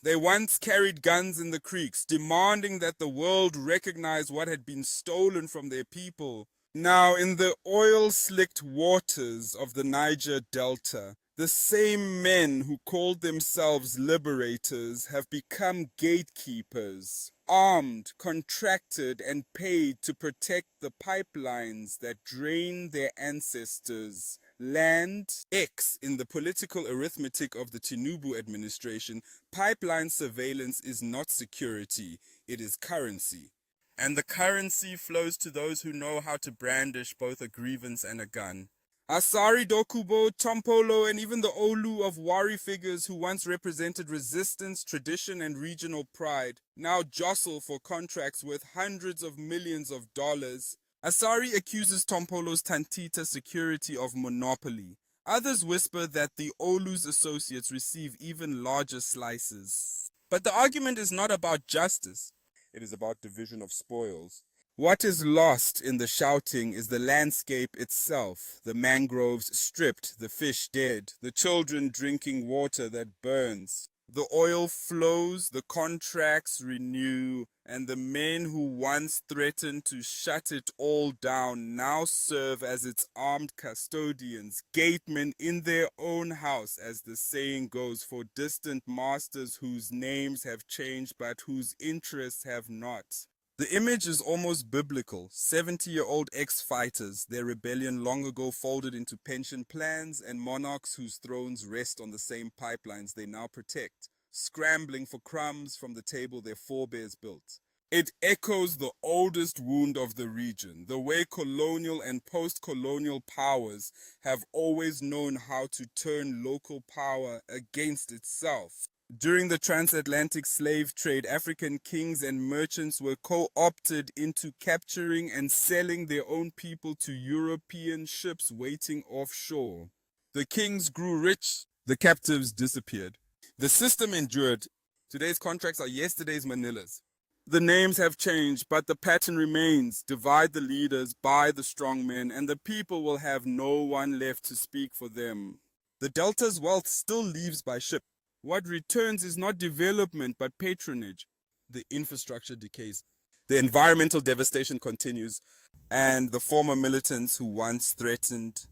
They once carried guns in the creeks, demanding that the world recognize what had been stolen from their people. Now, in the oil-slicked waters of the Niger Delta, the same men who called themselves liberators have become gatekeepers, armed, contracted, and paid to protect the pipelines that drain their ancestors' land. X in the political arithmetic of the Tinubu administration, pipeline surveillance is not security, it is currency. And the currency flows to those who know how to brandish both a grievance and a gun. Asari Dokubo, Tompolo, and even the Olu of Wari figures who once represented resistance, tradition, and regional pride now jostle for contracts worth hundreds of millions of dollars. Asari accuses Tompolo's Tantita security of monopoly. Others whisper that the Olu's associates receive even larger slices. But the argument is not about justice. It is about division of spoils. What is lost in the shouting is the landscape itself, the mangroves stripped, the fish dead, the children drinking water that burns. The oil flows, the contracts renew, and the men who once threatened to shut it all down now serve as its armed custodians, gatemen in their own house, as the saying goes, for distant masters whose names have changed but whose interests have not. The image is almost biblical. 70-year-old ex-fighters, their rebellion long ago folded into pension plans, and monarchs whose thrones rest on the same pipelines they now protect, scrambling for crumbs from the table their forebears built. It echoes the oldest wound of the region, the way colonial and post-colonial powers have always known how to turn local power against itself. During the transatlantic slave trade, African kings and merchants were co-opted into capturing and selling their own people to European ships waiting offshore. The kings grew rich, the captives disappeared. The system endured. Today's contracts are yesterday's manillas. The names have changed, but the pattern remains. Divide the leaders, buy the strong men, and the people will have no one left to speak for them. The Delta's wealth still leaves by ship. What returns is not development, but patronage. The infrastructure decays. The environmental devastation continues. And the former militants who once threatened